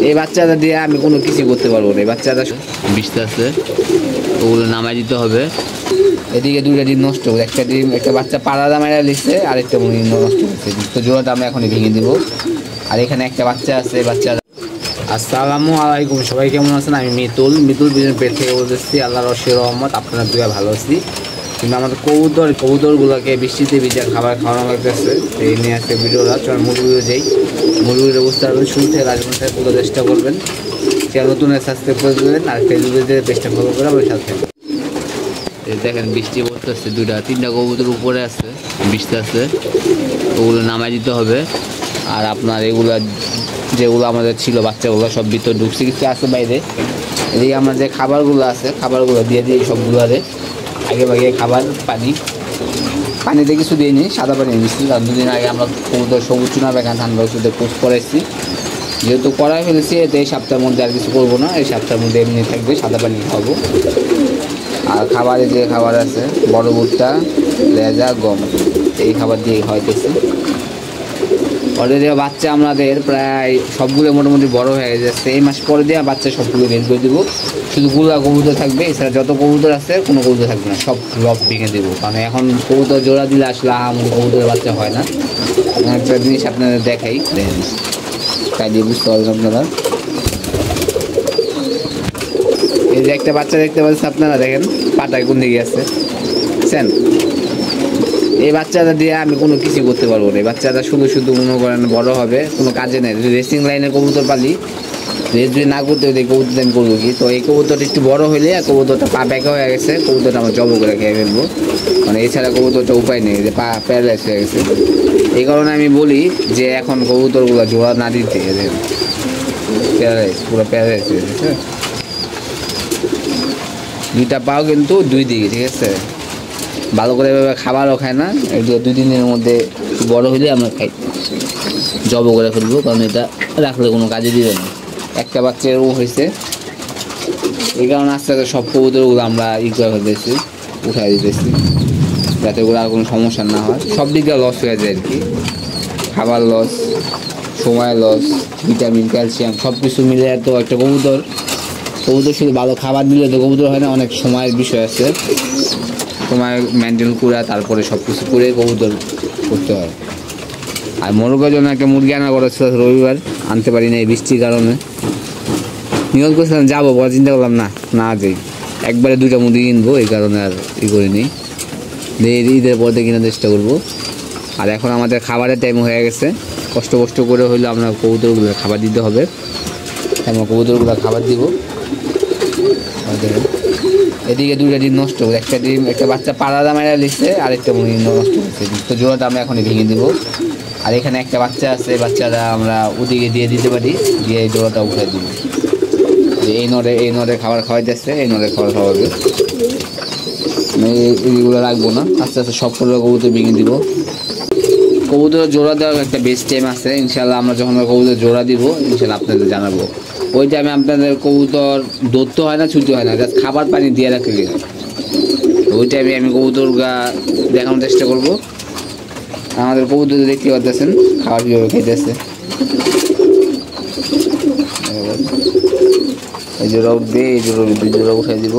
এই বাচ্চাটা দিয়ে আমি কোনো কিছু করতে পারবো না। এই বাচ্চাটা বিষতে আছে, ওগুলো নামাই দিতে হবে। এদিকে দুইটা ডিম নষ্ট হবে, একটা ডিম একটা বাচ্চা পাড়া মারা লিখছে, আরেকটা মুরগি নষ্ট হচ্ছে। তো জোড়াটা আমরা এখনই ভেঙে দিব। আর এখানে একটা বাচ্চা আছে, বাচ্চা। আসসালামু আলাইকুম, সবাই কেমন আছেন? আমি মিতুল বিজন পেট থেকে বলতেছি। আল্লাহর অশেষ রহমত, আপনার দুয়া ভালো আছি। কিন্তু আমাদের কবুতরগুলোকে বৃষ্টিতে ভিজা খাবার খাওয়ানো লাগতেছে। এই নিয়ে আজকে ভিডিওটা চল মুরগিগুলো যাই। মুরগির বুঝতে পারবেন, শুরু থেকে রাজবন থেকে পুরো চেষ্টা করবেন। চ্যানেল নতুন সাবস্ক্রাইব করে দেবেন, আর ফেসবুকে পেজটা ফলো করে আমার সাথে। দেখেন বৃষ্টি পড়তেছে, তিনটা কবুতর উপরে আছে, বৃষ্টি আছে, ওগুলো নামাই দিতে হবে। আর আপনার এগুলা যেগুলো আমাদের ছিল বাচ্চাগুলো সব ভিতরে ঢুকছে, কিছু আছে বাইরে। এদিকে আমার যে খাবারগুলো আছে, খাবারগুলো দিয়ে দিই সবগুলোরে। আগে ভাগে খাবার পানিতে কিছু দিয়ে নিই, সাদা পানি দিচ্ছি। কারণ দুদিন আগে আমরা কবুতর সবুজ চুনা বেগান ঠান্ডা ওষুধে কোর্স করাইছি, যেহেতু করাই ফেলেছি। এতে এই সপ্তাহের মধ্যে আর কিছু করবো না, এই সপ্তাহের মধ্যে এমনি থাকবে, সাদা পানি খাবো। আর খাবারে যে খাবার আছে, বড় ভুট্টা, লেজা, গম, এই খাবার দিয়ে খাওয়াইতেছি। অলরেডি বাচ্চা আমাদের প্রায় সবগুলো মোটামুটি বড় হয়ে যাচ্ছে। এই মাস পরে দিয়ে বাচ্চা সবগুলো বের করে দেবো। শুধু গুলা কবুতর থাকবে, এছাড়া যত কবুতর আছে কোনো কবুতর থাকবে না, সব লক ভেঙে দেবো। কারণ এখন কবুতর জোড়া দিলে আসলে কবুতরের বাচ্চা হয় না। একটা জিনিস আপনাদের দেখাই, তাই দিয়ে বুঝতে পারবেন আপনারা। এই যে একটা বাচ্চা দেখতে পাচ্ছেন আপনারা, দেখেন পাটায় কোন দিকে আছে বুঝছেন। এই বাচ্চাটা দিয়ে আমি কোনো কিছু করতে পারবো না। এই বাচ্চাটা শুধু মনে করেন বড় হবে, কোনো কাজে নেই। যদি রেসিং লাইনে কবুতর পালি, রেস যদি না করতে হবে, কবুতর আমি করবো কি? তো এই কবুতরটা একটু বড় হইলে, কবুতরটা পা ব্যাকা হয়ে গেছে, কবুতরটা আমার জব করে খেয়ে ফেলবো। মানে এছাড়া কবুতরটা উপায় নেই, যে পা প্যারালাইজ হয়ে গেছে। এই কারণে আমি বলি যে এখন কবুতরগুলো জোড়া না দিতে, প্যারালাইজ, পুরো প্যারালাইজ হয়ে গেছে। দুইটা পাও কিন্তু দুই দিকে, ঠিক আছে। ভালো করে এভাবে খাবারও খায় না। দুই দিনের মধ্যে বড় হইলে আমরা খাই, জব করে ফেলবো। কারণ এটা রাখলে কোনো কাজে দিবে না। একটা বাচ্চা এরকম হয়েছে, এই কারণে আস্তে আস্তে সব কবুতরগুলো আমরা করে ফেলতেছি, উঠাই দিতেছি, যাতে ওগুলো আর কোনো সমস্যা না হয়। সব দিকে লস হয়ে যায় আর কি, খাবার লস, সময় লস, ভিটামিন, ক্যালসিয়াম সব কিছু মিলে। তো একটা কবুতর শুধু ভালো খাবার দিলে তো কবুতর হয় না, অনেক সময়ের বিষয় আছে। সময় মেনটেন করে তারপরে সব কিছু করে কবুতর করতে হয়। আর মোরগের জন্য একটা মুরগি আনা করেছিল, রবিবার আনতে পারি না এই বৃষ্টির কারণে। নিয়োগ করছিলাম যাবো, পরে চিন্তা করলাম না যাই, একবারে দুইটা মুরগি কিনবো, এই কারণে আর করিনি। ঈদের পর দিয়ে কেনার চেষ্টা করবো। আর এখন আমাদের খাবারের টাইম হয়ে গেছে, কষ্ট করে হইলেও আমরা কবুতরগুলো খাবার দিতে হবে। আমরা কবুতরগুলো খাবার দিব। এদিকে দুইটা ডিম নষ্ট হবে, একটা বাচ্চা পাড়া মারা লিখছে, আরেকটা মুরগি নষ্ট হচ্ছে। তো জোড়াটা আমরা এখনই ভেঙে দিব। আর এখানে একটা বাচ্চা আছে, বাচ্চাটা আমরা ওদিকে দিয়ে দিতে পারি, দিয়ে এই জোড়াটা উঠে দিব। এই নড়ে খাবার খাওয়াই যাচ্ছে, এই নড়ে খাবার খাওয়াবে। এইগুলো রাখবো না, আস্তে আস্তে সব করে কবুতর ভেঙে দিব। কবুতর জোড়া দেওয়ার একটা বেস্ট টাইম আছে, ইনশাল্লাহ আমরা যখন কবুতর জোড়া দিব ইনশাল্লাহ আপনাদের জানাবো। ওই টাইমে আপনাদের কবুতর ধরতে হয় না, ছুটি হয় না, জাস্ট খাবার পানি দিয়ে রাখলে হয়। ওই টাইমে আমি কবুতর দেখানোর চেষ্টা করবো। আমাদের কবুতর দেখতে পাচ্ছেন খাবার কীভাবে খাইতেছে। এই জোড়া উঠবে, এই জোড়া উঠাই দিব,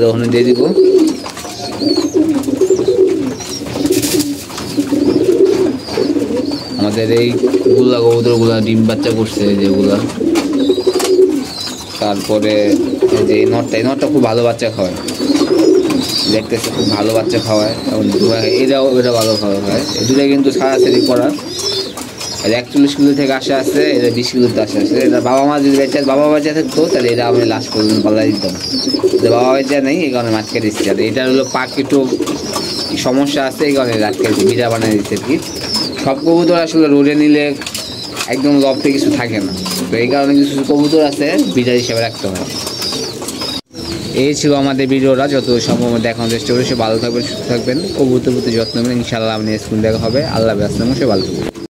ওখানে দিয়ে দিব। আমাদের এই কবুতরগুলা ডিম বাচ্চা করছে যেগুলা। তারপরে যে এই নটটা খুব ভালো বাচ্চা খাওয়ায়, দেখতেছে খুব ভালো বাচ্চা খাওয়ায়। এবং এটা ভালো খাওয়া হয়। এই দুটাই কিন্তু ছাড়াছাড়ি করা। এটা 41 কিলো থেকে আসা আছে, এটা 20 কিলোতে আসা আছে। এটা বাবা বাচ্চা থাকতো তাহলে এটা আমি লাস্ট পর্যন্ত পাল্লা দিতাম। বাবা বাচ্চা নেই, এই কারণে মাছকে দিচ্ছি। আর এটা হলো পাক একটু সমস্যা আছে, এই কারণে রাতকে বিড়া বানিয়ে দিচ্ছে আর কি। সব কবুতর আসলে রোডে নিলে একদম লফটে কিছু থাকে না, তো এই কারণে কিছু কবুতর আছে বিড়া হিসেবে রাখতে হয়। এই ছিল আমাদের ভিডিওটা, যত সম্ভব দেখানোর চেষ্টা করি। সে ভালো থাকবেন, সুস্থ থাকবেন, কবুতর প্রতি যত্ন নেবেন। ইনশাআল্লাহ আপনি স্কুল দেখা হবে। আল্লাহ হাফেজ, সে ভালো থাকবেন।